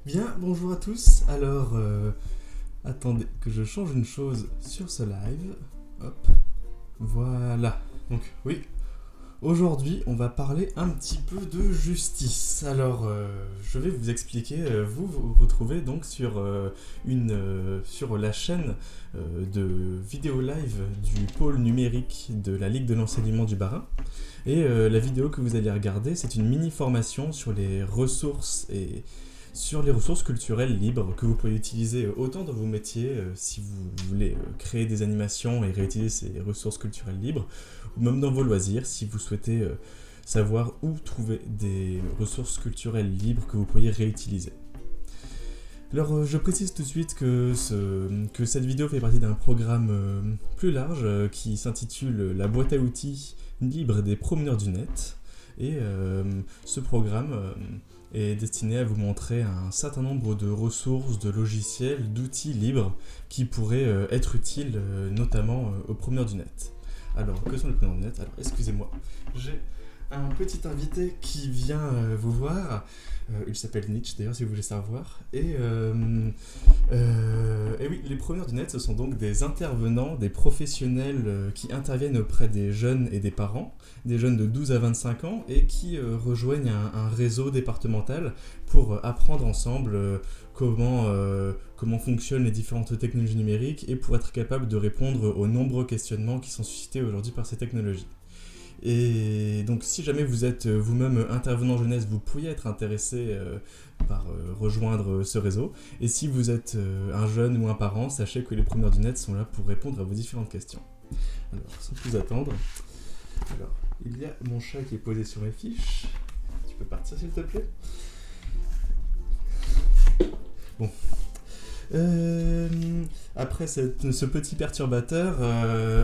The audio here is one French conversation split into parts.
Bien, bonjour à tous. Alors, attendez que je change une chose sur ce live. Hop, voilà. Donc, oui, aujourd'hui, on va parler un petit peu de justice. Alors, je vais vous expliquer. Vous retrouvez donc sur la chaîne de vidéo live du pôle numérique de la Ligue de l'enseignement du Bas-Rhin. Et la vidéo que vous allez regarder, c'est une mini formation sur les ressources culturelles libres que vous pouvez utiliser autant dans vos métiers si vous voulez créer des animations et réutiliser ces ressources culturelles libres, ou même dans vos loisirs si vous souhaitez savoir où trouver des ressources culturelles libres que vous pourriez réutiliser. Alors je précise tout de suite que cette vidéo fait partie d'un programme plus large qui s'intitule La boîte à outils libre des promeneurs du net. Et ce programme est destiné à vous montrer un certain nombre de ressources, de logiciels, d'outils libres qui pourraient être utiles notamment aux promeneurs du net. Alors, que sont les promeneurs du net? Alors, excusez-moi, j'ai un petit invité qui vient vous voir. Il s'appelle Nietzsche d'ailleurs si vous voulez savoir. Et oui, les promeneurs du net, ce sont donc des intervenants, des professionnels qui interviennent auprès des jeunes et des parents, des jeunes de 12 à 25 ans, et qui rejoignent un réseau départemental pour apprendre ensemble comment fonctionnent les différentes technologies numériques et pour être capable de répondre aux nombreux questionnements qui sont suscités aujourd'hui par ces technologies. Et donc si jamais vous êtes vous-même intervenant jeunesse, vous pourriez être intéressé par rejoindre ce réseau. Et si vous êtes un jeune ou un parent, sachez que les promeneurs du net sont là pour répondre à vos différentes questions. Alors, sans plus attendre, alors, il y a mon chat qui est posé sur mes fiches. Tu peux partir s'il te plaît? Bon. Après ce petit perturbateur,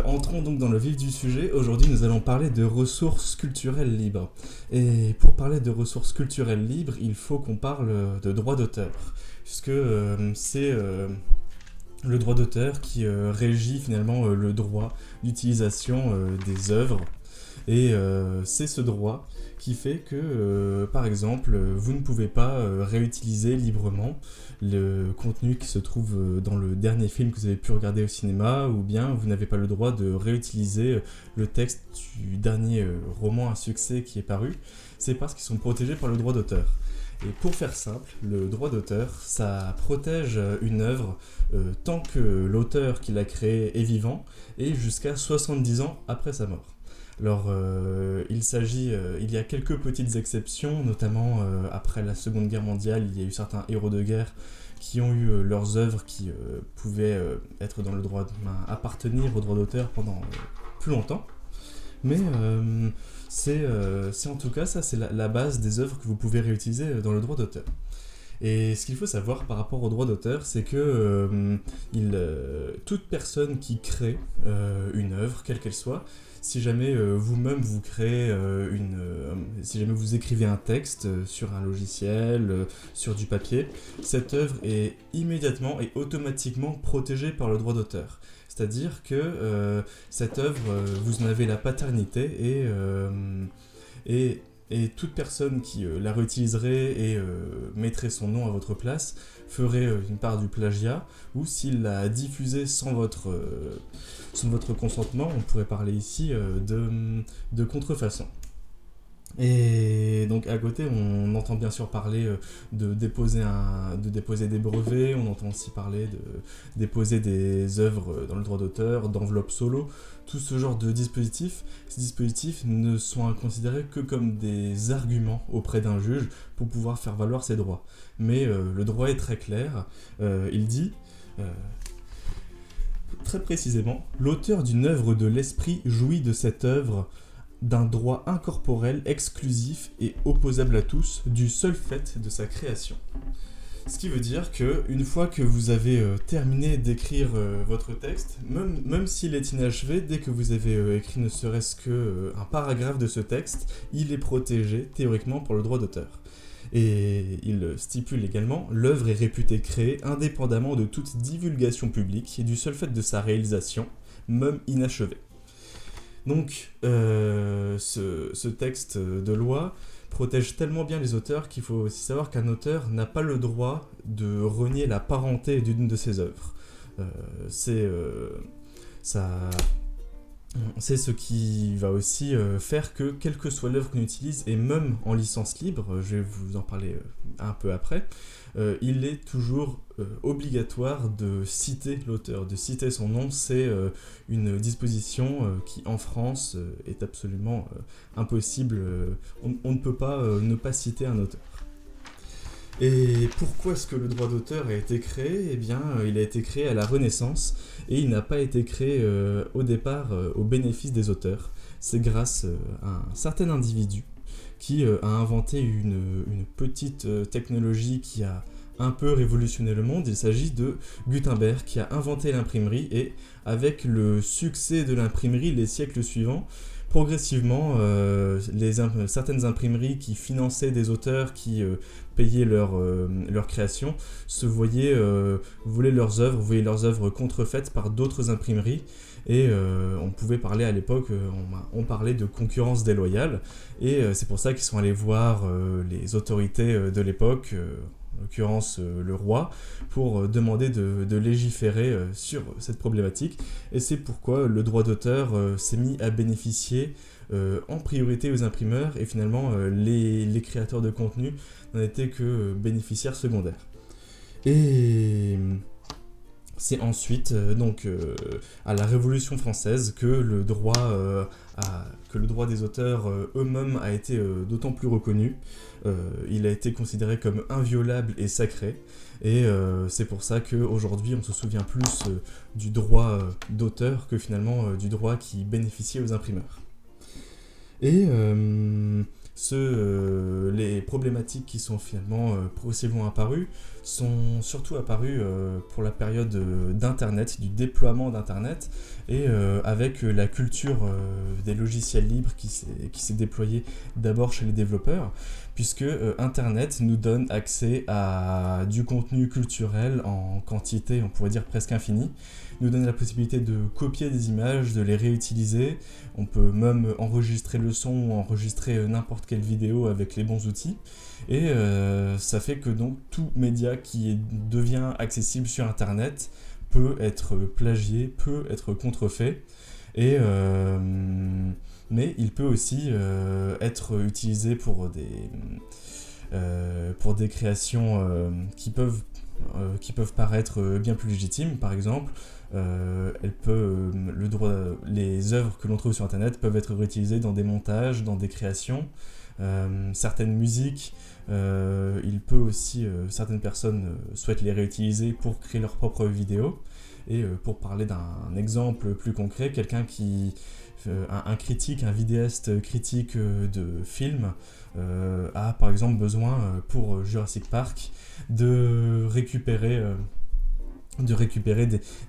entrons donc dans le vif du sujet. Aujourd'hui, nous allons parler de ressources culturelles libres. Et pour parler de ressources culturelles libres, il faut qu'on parle de droit d'auteur, puisque c'est le droit d'auteur qui régit finalement le droit d'utilisation des œuvres. Et c'est ce droit qui fait que, par exemple, vous ne pouvez pas réutiliser librement le contenu qui se trouve dans le dernier film que vous avez pu regarder au cinéma, ou bien vous n'avez pas le droit de réutiliser le texte du dernier roman à succès qui est paru. C'est parce qu'ils sont protégés par le droit d'auteur. Et pour faire simple, le droit d'auteur, ça protège une œuvre tant que l'auteur qui l'a créée est vivant et jusqu'à 70 ans après sa mort. Alors, il y a quelques petites exceptions, notamment après la Seconde Guerre mondiale, il y a eu certains héros de guerre qui ont eu leurs œuvres qui pouvaient être dans le droit, appartenir au droit d'auteur pendant plus longtemps. Mais c'est en tout cas, ça c'est la base des œuvres que vous pouvez réutiliser dans le droit d'auteur. Et ce qu'il faut savoir par rapport au droit d'auteur, c'est que toute personne qui crée une œuvre, quelle qu'elle soit, si jamais vous-même vous créez si jamais vous écrivez un texte sur un logiciel, sur du papier, cette œuvre est immédiatement et automatiquement protégée par le droit d'auteur. C'est-à-dire que cette œuvre, vous en avez la paternité et toute personne qui la réutiliserait et mettrait son nom à votre place ferait une part du plagiat, ou s'il l'a diffusée sans votre consentement, on pourrait parler ici de contrefaçon. Et donc à côté, on entend bien sûr parler de déposer des brevets, on entend aussi parler de déposer des œuvres dans le droit d'auteur, d'enveloppes solo, tout ce genre de dispositifs. Ces dispositifs ne sont considérés que comme des arguments auprès d'un juge pour pouvoir faire valoir ses droits. Mais le droit est très clair, il dit... très précisément, l'auteur d'une œuvre de l'esprit jouit de cette œuvre d'un droit incorporel exclusif et opposable à tous du seul fait de sa création. Ce qui veut dire que une fois que vous avez terminé d'écrire votre texte, même s'il est inachevé, dès que vous avez écrit ne serait-ce qu'un paragraphe de ce texte, il est protégé théoriquement par le droit d'auteur. Et il stipule également: l'œuvre est réputée créée indépendamment de toute divulgation publique et du seul fait de sa réalisation, même inachevée. Donc, ce texte de loi protège tellement bien les auteurs qu'il faut aussi savoir qu'un auteur n'a pas le droit de renier la parenté d'une de ses œuvres. C'est ça, c'est ce qui va aussi faire que, quelle que soit l'œuvre qu'on utilise, et même en licence libre, je vais vous en parler un peu après, il est toujours obligatoire de citer l'auteur, de citer son nom. C'est une disposition qui, en France, est absolument impossible. On ne peut pas ne pas citer un auteur. Et pourquoi est-ce que le droit d'auteur a été créé ? Eh bien, il a été créé à la Renaissance et il n'a pas été créé au départ au bénéfice des auteurs. C'est grâce à un certain individu qui a inventé une petite technologie qui a un peu révolutionné le monde. Il s'agit de Gutenberg qui a inventé l'imprimerie, et avec le succès de l'imprimerie les siècles suivants, progressivement, certaines imprimeries qui finançaient des auteurs, qui payaient leur création, voulaient leurs œuvres contrefaites par d'autres imprimeries. Et on pouvait parler à l'époque, on parlait de concurrence déloyale, et c'est pour ça qu'ils sont allés voir les autorités de l'époque, en l'occurrence le roi, pour demander de légiférer sur cette problématique. Et c'est pourquoi le droit d'auteur s'est mis à bénéficier en priorité aux imprimeurs, et finalement les créateurs de contenu n'en étaient que bénéficiaires secondaires. Et c'est ensuite à la Révolution française que le droit des auteurs eux-mêmes a été d'autant plus reconnu. Il a été considéré comme inviolable et sacré, et c'est pour ça qu'aujourd'hui on se souvient plus du droit d'auteur que finalement du droit qui bénéficiait aux imprimeurs. Et les problématiques qui sont finalement progressivement apparues sont surtout apparues pour la période d'Internet, du déploiement d'Internet, et avec la culture des logiciels libres qui s'est déployée d'abord chez les développeurs, puisque Internet nous donne accès à du contenu culturel en quantité, on pourrait dire presque infinie, nous donne la possibilité de copier des images, de les réutiliser. On peut même enregistrer le son ou enregistrer n'importe quelle vidéo avec les bons outils. Et ça fait que donc tout média qui devient accessible sur Internet peut être plagié, peut être contrefait. Et mais il peut aussi être utilisé pour des créations qui peuvent paraître bien plus légitimes. Par exemple, les œuvres que l'on trouve sur Internet peuvent être réutilisées dans des montages, dans des créations. Certaines musiques, certaines personnes souhaitent les réutiliser pour créer leurs propres vidéos. Et pour parler d'un exemple plus concret, un critique, un vidéaste critique de films a par exemple besoin pour Jurassic Park de récupérer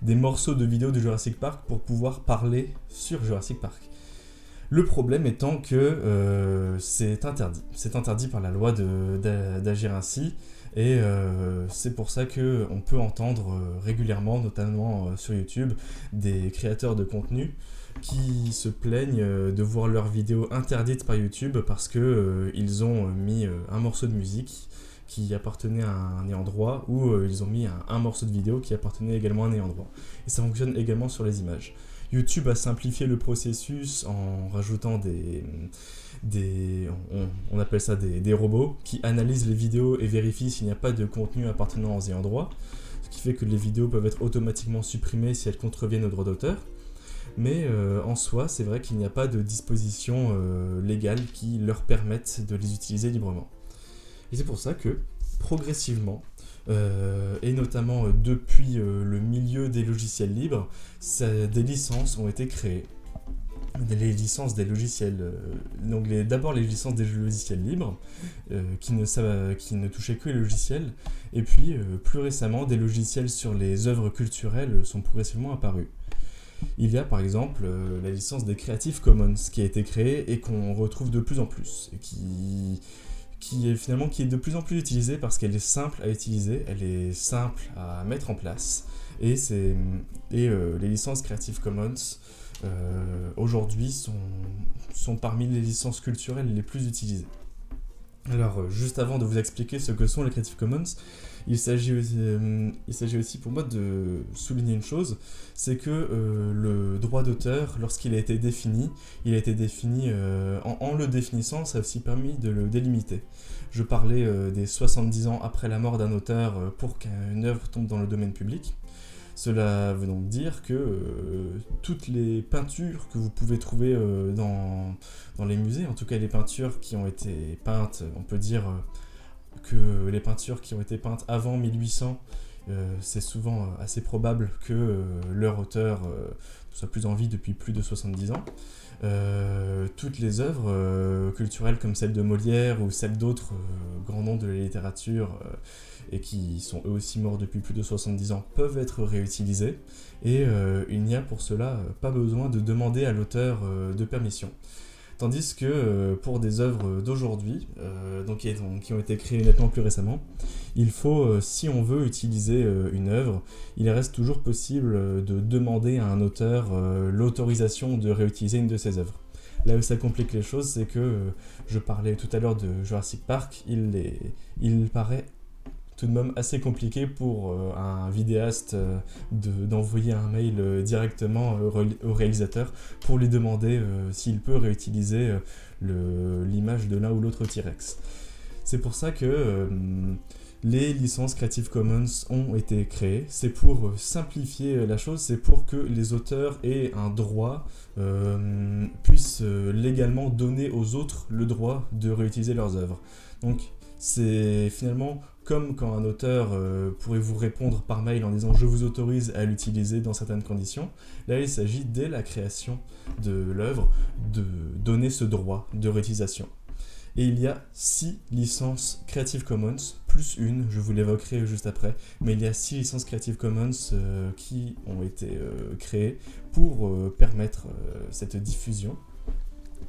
des morceaux de vidéos de Jurassic Park pour pouvoir parler sur Jurassic Park. Le problème étant que c'est interdit. C'est interdit par la loi d'agir ainsi, et c'est pour ça qu'on peut entendre régulièrement, notamment sur YouTube, des créateurs de contenu qui se plaignent de voir leurs vidéos interdites par YouTube parce qu'ils ont mis un morceau de musique qui appartenait à un ayant droit, ou ils ont mis un morceau de vidéo qui appartenait également à un ayant droit. Et ça fonctionne également sur les images. YouTube a simplifié le processus en rajoutant on appelle ça des robots qui analysent les vidéos et vérifient s'il n'y a pas de contenu appartenant aux ayants droit, ce qui fait que les vidéos peuvent être automatiquement supprimées si elles contreviennent au droit d'auteur. Mais en soi, c'est vrai qu'il n'y a pas de dispositions légales qui leur permettent de les utiliser librement. Et c'est pour ça que, progressivement, et notamment depuis le milieu des logiciels libres, des licences ont été créées. Les licences des logiciels, d'abord les licences des logiciels libres, qui ne touchaient que les logiciels, et puis plus récemment, des logiciels sur les œuvres culturelles sont progressivement apparus. Il y a par exemple la licence des Creative Commons qui a été créée et qu'on retrouve de plus en plus, et qui est de plus en plus utilisée parce qu'elle est simple à utiliser, elle est simple à mettre en place, et les licences Creative Commons aujourd'hui sont parmi les licences culturelles les plus utilisées. Alors, juste avant de vous expliquer ce que sont les Creative Commons, il s'agit aussi pour moi de souligner une chose, c'est que le droit d'auteur, lorsqu'il a été défini, en le définissant, ça a aussi permis de le délimiter. Je parlais des 70 ans après la mort d'un auteur pour qu'une œuvre tombe dans le domaine public. Cela veut donc dire que toutes les peintures que vous pouvez trouver dans les musées, en tout cas les peintures qui ont été peintes, on peut dire que les peintures qui ont été peintes avant 1800, c'est souvent assez probable que leur auteur ne soit plus en vie depuis plus de 70 ans. Toutes les œuvres culturelles comme celle de Molière ou celles d'autres grands noms de la littérature et qui sont eux aussi morts depuis plus de 70 ans peuvent être réutilisées et il n'y a pour cela pas besoin de demander à l'auteur de permission. Tandis que pour des œuvres d'aujourd'hui, qui ont été créées nettement plus récemment, il faut, si on veut utiliser une œuvre, il reste toujours possible de demander à un auteur l'autorisation de réutiliser une de ses œuvres. Là où ça complique les choses, c'est que je parlais tout à l'heure de Jurassic Park, il paraît tout de même assez compliqué pour un vidéaste d'envoyer un mail directement au réalisateur pour lui demander s'il peut réutiliser l'image de l'un ou l'autre T-Rex. C'est pour ça que les licences Creative Commons ont été créées. C'est pour simplifier la chose, c'est pour que les auteurs aient un droit, puissent légalement donner aux autres le droit de réutiliser leurs œuvres. Donc c'est finalement comme quand un auteur pourrait vous répondre par mail en disant « je vous autorise à l'utiliser dans certaines conditions », là il s'agit dès la création de l'œuvre de donner ce droit de réutilisation. Et il y a 6 licences Creative Commons, plus une, je vous l'évoquerai juste après, mais il y a 6 licences Creative Commons qui ont été créées pour permettre cette diffusion.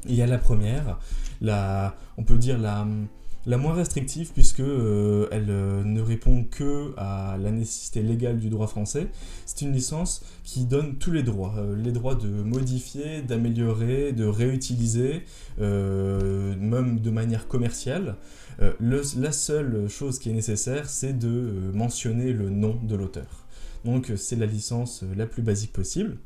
Il y a la première, on peut dire la moins restrictive puisque elle ne répond que à la nécessité légale du droit français. C'est une licence qui donne tous les droits de modifier, d'améliorer, de réutiliser, même de manière commerciale. La seule chose qui est nécessaire, c'est de mentionner le nom de l'auteur. Donc c'est la licence la plus basique possible.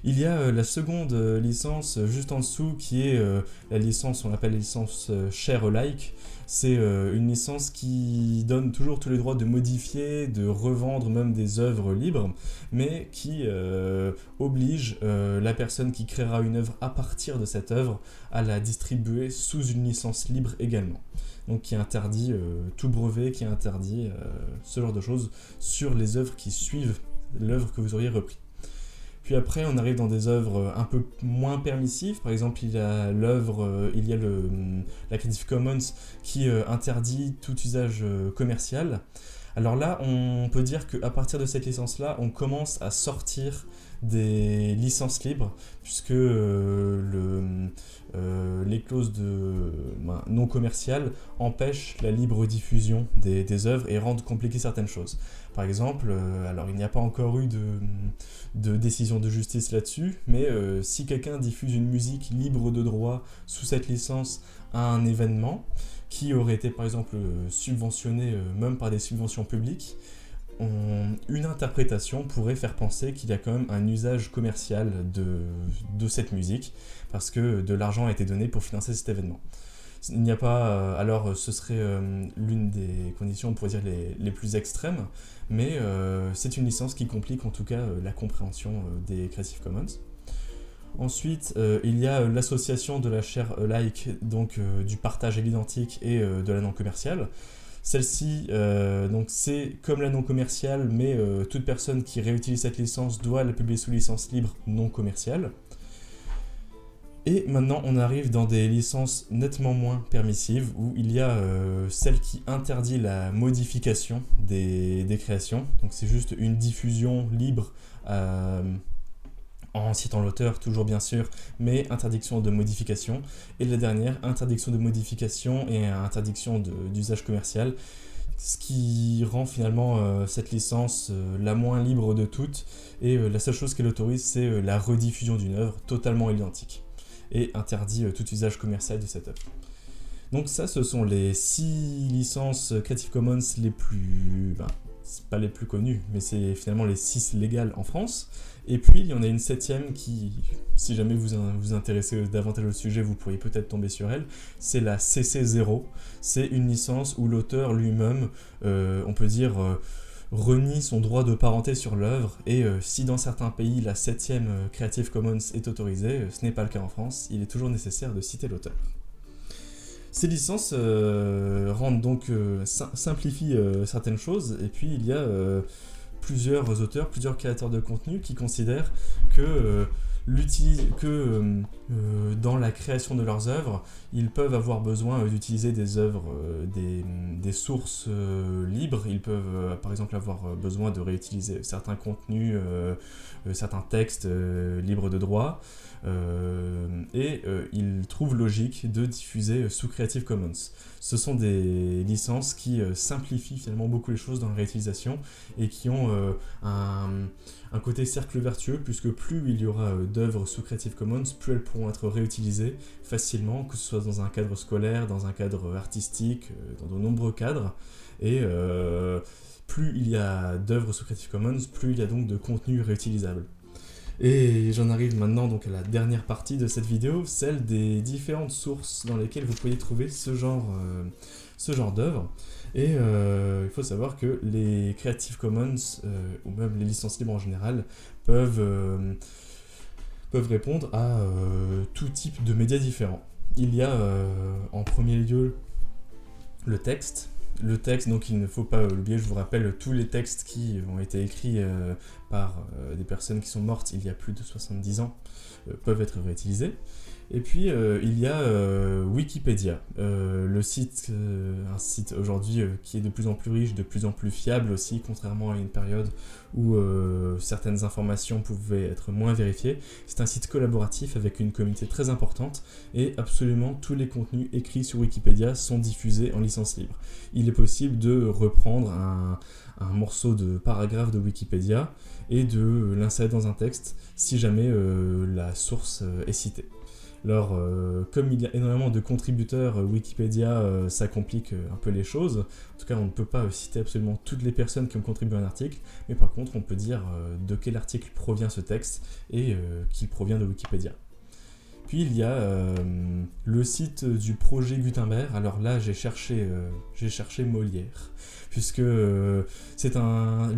Il y a la seconde licence juste en dessous qui est la licence, on l'appelle la licence share alike. C'est une licence qui donne toujours tous les droits de modifier, de revendre même des œuvres libres, mais qui oblige la personne qui créera une œuvre à partir de cette œuvre à la distribuer sous une licence libre également. Donc qui interdit tout brevet, qui interdit ce genre de choses sur les œuvres qui suivent l'œuvre que vous auriez repris. Puis après, on arrive dans des œuvres un peu moins permissives. Par exemple, il y a la Creative Commons qui interdit tout usage commercial. Alors là, on peut dire qu'à partir de cette licence-là, on commence à sortir des licences libres, puisque les clauses non commerciales empêchent la libre diffusion des œuvres et rendent compliquées certaines choses. Par exemple, alors il n'y a pas encore eu de décision de justice là-dessus, mais si quelqu'un diffuse une musique libre de droit sous cette licence à un événement, qui aurait été par exemple subventionné même par des subventions publiques, une interprétation pourrait faire penser qu'il y a quand même un usage commercial de cette musique, parce que de l'argent a été donné pour financer cet événement. Il n'y a pas, alors ce serait l'une des conditions, on pourrait dire, les plus extrêmes, mais c'est une licence qui complique en tout cas la compréhension des Creative Commons. Ensuite, il y a l'association de la share alike, donc du partage à l'identique et de la non commerciale. Celle-ci, donc c'est comme la non commerciale, mais toute personne qui réutilise cette licence doit la publier sous licence libre non commerciale. Et maintenant, on arrive dans des licences nettement moins permissives, où il y a celle qui interdit la modification des créations. Donc c'est juste une diffusion libre en citant l'auteur, toujours bien sûr, mais interdiction de modification. Et la dernière, interdiction de modification et interdiction d'usage commercial, ce qui rend finalement cette licence la moins libre de toutes, et la seule chose qu'elle autorise, c'est la rediffusion d'une œuvre totalement identique, et interdit tout usage commercial de cette œuvre. Donc ça, ce sont les 6 licences Creative Commons les plus... c'est pas les plus connues, mais c'est finalement les 6 légales en France. Et puis, il y en a une 7e qui, si jamais vous vous intéressez davantage au sujet, vous pourriez peut-être tomber sur elle. C'est la CC0. C'est une licence où l'auteur lui-même, on peut dire, renie son droit de parenté sur l'œuvre. Et si dans certains pays, la 7e Creative Commons est autorisée, ce n'est pas le cas en France, il est toujours nécessaire de citer l'auteur. Ces licences rendent donc simplifient certaines choses, et puis il y a plusieurs auteurs, plusieurs créateurs de contenu qui considèrent que, dans la création de leurs œuvres, ils peuvent avoir besoin d'utiliser des œuvres, des sources libres. Ils peuvent par exemple avoir besoin de réutiliser certains contenus, certains textes libres de droit. Et ils trouvent logique de diffuser sous Creative Commons. Ce sont des licences qui simplifient finalement beaucoup les choses dans la réutilisation et qui ont un côté cercle vertueux, puisque plus il y aura d'œuvres sous Creative Commons, plus elles pourront être réutilisées facilement, que ce soit dans un cadre scolaire, dans un cadre artistique, dans de nombreux cadres. Et plus il y a d'œuvres sous Creative Commons, plus il y a donc de contenu réutilisable. Et j'en arrive maintenant donc à la dernière partie de cette vidéo, celle des différentes sources dans lesquelles vous pouvez trouver ce genre d'œuvre. Et il faut savoir que les Creative Commons, ou même les licences libres en général, peuvent répondre à tout type de médias différents. Il y a en premier lieu le texte. Le texte, donc il ne faut pas l'oublier, je vous rappelle, tous les textes qui ont été écrits par des personnes qui sont mortes il y a plus de 70 ans peuvent être réutilisés. Et puis il y a Wikipédia, le site, un site aujourd'hui qui est de plus en plus riche, de plus en plus fiable aussi, contrairement à une période où certaines informations pouvaient être moins vérifiées. C'est un site collaboratif avec une communauté très importante et absolument tous les contenus écrits sur Wikipédia sont diffusés en licence libre. Il est possible de reprendre un morceau de paragraphe de Wikipédia et de l'insérer dans un texte si jamais la source est citée. Alors, comme il y a énormément de contributeurs, Wikipédia, ça complique un peu les choses. En tout cas, on ne peut pas citer absolument toutes les personnes qui ont contribué à un article, mais par contre, on peut dire de quel article provient ce texte et qu'il provient de Wikipédia. Puis il y a le site du projet Gutenberg. Alors là, j'ai cherché Molière, puisque le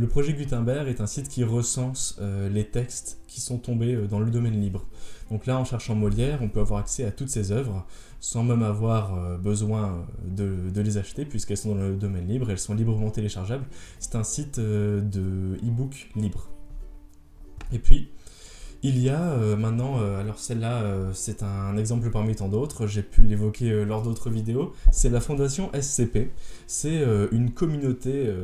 projet Gutenberg est un site qui recense les textes qui sont tombés dans le domaine libre. Donc là, en cherchant Molière, on peut avoir accès à toutes ces œuvres, sans même avoir besoin de les acheter, puisqu'elles sont dans le domaine libre, elles sont librement téléchargeables. C'est un site de e-book libre. Et puis, il y a maintenant, alors celle-là, c'est un exemple parmi tant d'autres, j'ai pu l'évoquer lors d'autres vidéos, c'est la fondation SCP. C'est une communauté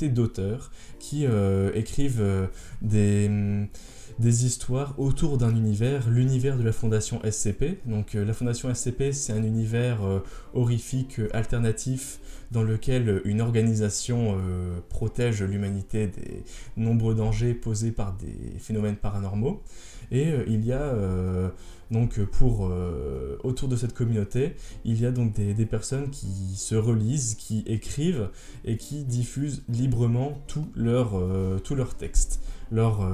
d'auteurs qui écrivent des histoires autour d'un univers, l'univers de la fondation SCP. Donc la fondation SCP, c'est un univers horrifique, alternatif, dans lequel une organisation protège l'humanité des nombreux dangers posés par des phénomènes paranormaux. Et il y a autour de cette communauté, il y a donc des personnes qui se relisent, qui écrivent et qui diffusent librement tous leurs textes. Alors,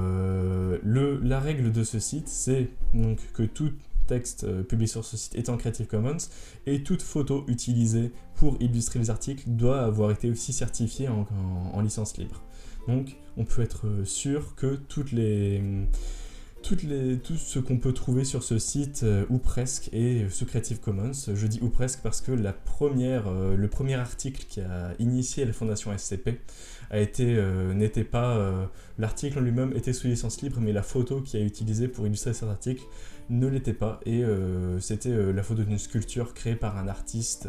la règle de ce site, c'est donc que tout texte publié sur ce site est en Creative Commons et toute photo utilisée pour illustrer les articles doit avoir été aussi certifiée en licence libre. Donc, on peut être sûr que tout ce qu'on peut trouver sur ce site, ou presque, est sous Creative Commons. Je dis ou presque parce que le premier article qui a initié la fondation SCP n'était pas... l'article en lui-même était sous licence libre, mais la photo qui a utilisée pour illustrer cet article ne l'était pas. Et c'était la photo d'une sculpture créée par un artiste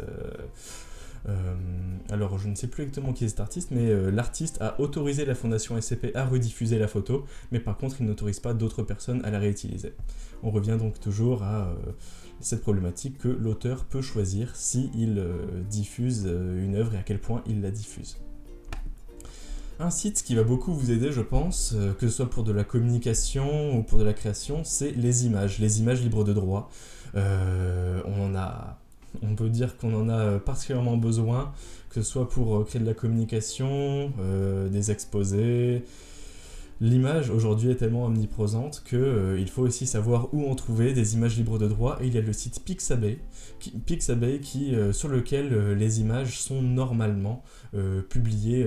Alors je ne sais plus exactement qui est cet artiste, mais l'artiste a autorisé la fondation SCP à rediffuser la photo, mais par contre il n'autorise pas d'autres personnes à la réutiliser. On revient donc toujours à cette problématique que l'auteur peut choisir s'il diffuse une œuvre et à quel point il la diffuse. Un site qui va beaucoup vous aider, je pense, que ce soit pour de la communication ou pour de la création, c'est les images libres de droit. On peut dire qu'on en a particulièrement besoin, que ce soit pour créer de la communication, des exposés. L'image aujourd'hui est tellement omniprésente qu'il faut aussi savoir où en trouver des images libres de droit, et il y a le site Pixabay, sur lequel les images sont normalement publiées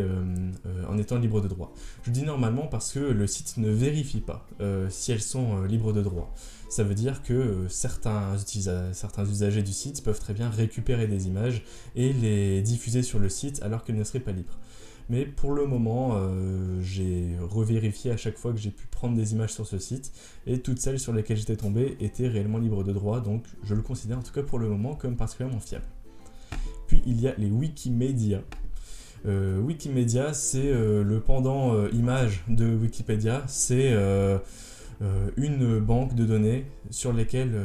en étant libres de droit. Je dis normalement parce que le site ne vérifie pas si elles sont libres de droit. Ça veut dire que certains usagers du site peuvent très bien récupérer des images et les diffuser sur le site alors qu'elles ne seraient pas libres. Mais pour le moment, j'ai revérifié à chaque fois que j'ai pu prendre des images sur ce site, et toutes celles sur lesquelles j'étais tombé étaient réellement libres de droit, donc je le considère en tout cas pour le moment comme particulièrement fiable. Puis il y a les Wikimedia. Wikimedia, c'est le pendant image de Wikipédia, c'est une banque de données sur lesquelles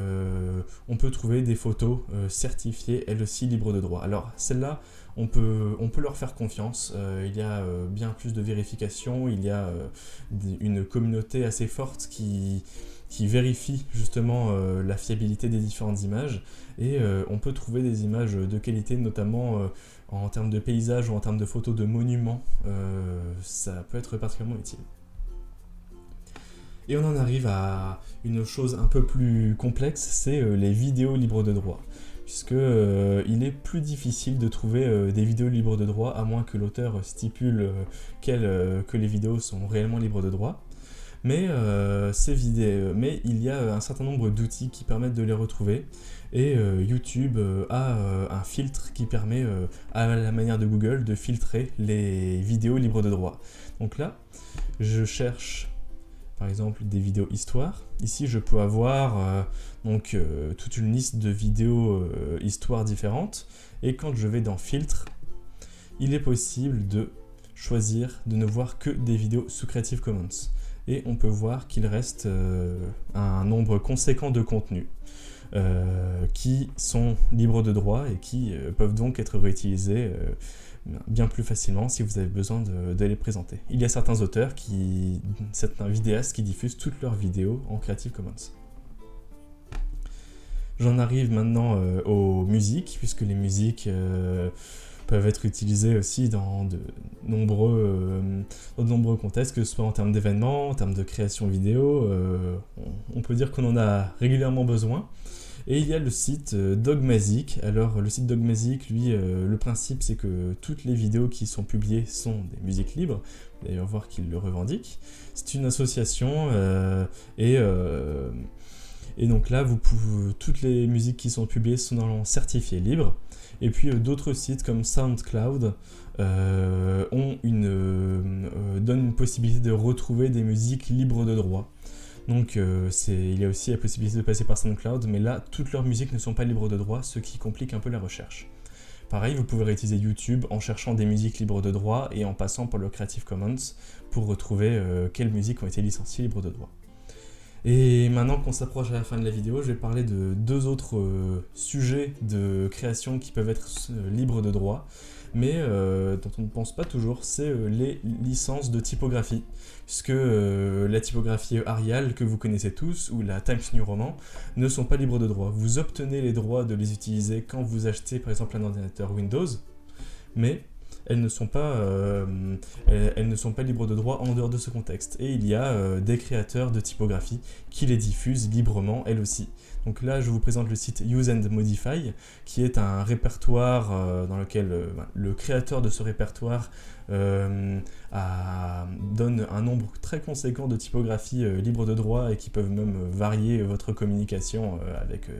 on peut trouver des photos certifiées, elles aussi libres de droit. Alors celles-là, on peut leur faire confiance, il y a bien plus de vérification, il y a une communauté assez forte qui vérifie justement la fiabilité des différentes images, et on peut trouver des images de qualité, notamment en termes de paysages ou en termes de photos de monuments, ça peut être particulièrement utile. Et on en arrive à une chose un peu plus complexe, c'est les vidéos libres de droit. Puisque il est plus difficile de trouver des vidéos libres de droit, à moins que l'auteur stipule que les vidéos sont réellement libres de droit. Mais il y a un certain nombre d'outils qui permettent de les retrouver. Et YouTube a un filtre qui permet, à la manière de Google, de filtrer les vidéos libres de droit. Donc là, je cherche par exemple des vidéos histoire. Ici je peux avoir toute une liste de vidéos histoire différentes, et quand je vais dans filtre, il est possible de choisir de ne voir que des vidéos sous Creative Commons, et on peut voir qu'il reste un nombre conséquent de contenus qui sont libres de droit et qui peuvent donc être réutilisés bien plus facilement si vous avez besoin de les présenter. Il y a certains auteurs, certains vidéastes qui diffusent toutes leurs vidéos en Creative Commons. J'en arrive maintenant aux musiques, puisque les musiques peuvent être utilisées aussi dans de nombreux contextes, que ce soit en termes d'événements, en termes de création vidéo. On peut dire qu'on en a régulièrement besoin. Et il y a le site Dogmazic. Alors le site Dogmazic, lui, le principe c'est que toutes les vidéos qui sont publiées sont des musiques libres. Vous allez voir qu'il le revendique. C'est une association et donc là, toutes les musiques qui sont publiées sont normalement certifiées libres. Et puis d'autres sites comme SoundCloud donnent une possibilité de retrouver des musiques libres de droit. Donc il y a aussi la possibilité de passer par SoundCloud, mais là, toutes leurs musiques ne sont pas libres de droit, ce qui complique un peu la recherche. Pareil, vous pouvez réutiliser YouTube en cherchant des musiques libres de droit et en passant par le Creative Commons pour retrouver quelles musiques ont été licenciées libres de droit. Et maintenant qu'on s'approche à la fin de la vidéo, je vais parler de deux autres sujets de création qui peuvent être libres de droit, mais dont on ne pense pas toujours, c'est les licences de typographie, puisque la typographie Arial que vous connaissez tous, ou la Times New Roman, ne sont pas libres de droit. Vous obtenez les droits de les utiliser quand vous achetez par exemple un ordinateur Windows, mais elles ne sont pas libres de droit en dehors de ce contexte. Et il y a des créateurs de typographie qui les diffusent librement, elles aussi. Donc là, je vous présente le site Use and Modify, qui est un répertoire dans lequel le créateur de ce répertoire donne un nombre très conséquent de typographies libres de droit et qui peuvent même varier votre communication avec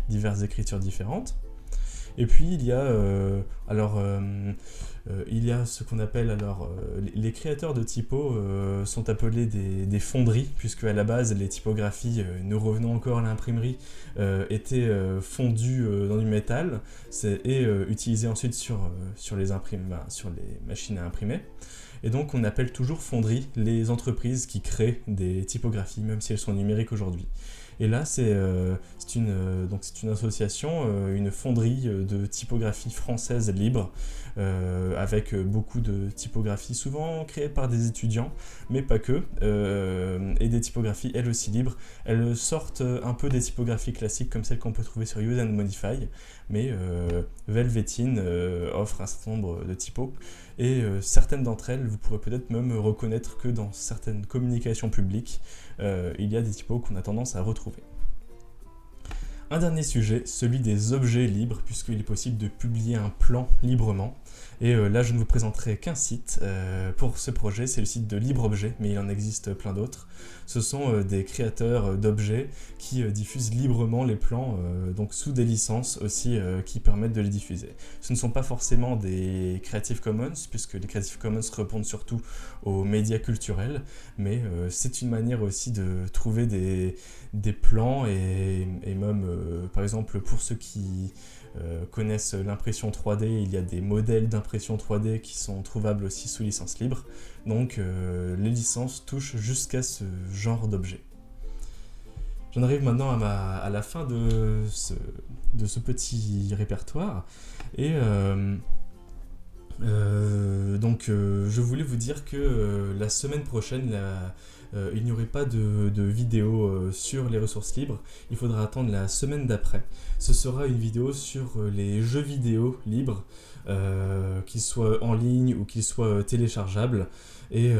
diverses écritures différentes. Et puis il y a ce qu'on appelle les créateurs de typos sont appelés des fonderies, puisque à la base les typographies, nous revenons encore à l'imprimerie, étaient fondues dans du métal et utilisées ensuite sur sur les machines à imprimer. Et donc on appelle toujours fonderie les entreprises qui créent des typographies, même si elles sont numériques aujourd'hui. Et là, c'est une association, une fonderie de typographie française libre, avec beaucoup de typographies souvent créées par des étudiants, mais pas que, et des typographies elles aussi libres. Elles sortent un peu des typographies classiques comme celles qu'on peut trouver sur Use and Modify, mais Velveteen offre un certain nombre de typos, et certaines d'entre elles, vous pourrez peut-être même reconnaître que dans certaines communications publiques, il y a des typos qu'on a tendance à retrouver. Un dernier sujet, celui des objets libres, puisqu'il est possible de publier un plan librement. Et là, je ne vous présenterai qu'un site pour ce projet, c'est le site de LibreObjet, mais il en existe plein d'autres. Ce sont des créateurs d'objets qui diffusent librement les plans, donc sous des licences aussi qui permettent de les diffuser. Ce ne sont pas forcément des Creative Commons, puisque les Creative Commons répondent surtout aux médias culturels, mais c'est une manière aussi de trouver des plans et même, par exemple, pour ceux qui connaissent l'impression 3D, il y a des modèles d'impression 3D qui sont trouvables aussi sous licence libre. Donc les licences touchent jusqu'à ce genre d'objet. J'en arrive maintenant à la fin de ce petit répertoire. Et je voulais vous dire que la semaine prochaine, il n'y aurait pas de vidéo sur les ressources libres, il faudra attendre la semaine d'après. Ce sera une vidéo sur les jeux vidéo libres, qu'ils soient en ligne ou qu'ils soient téléchargeables, et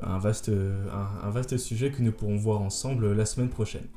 un vaste sujet que nous pourrons voir ensemble la semaine prochaine.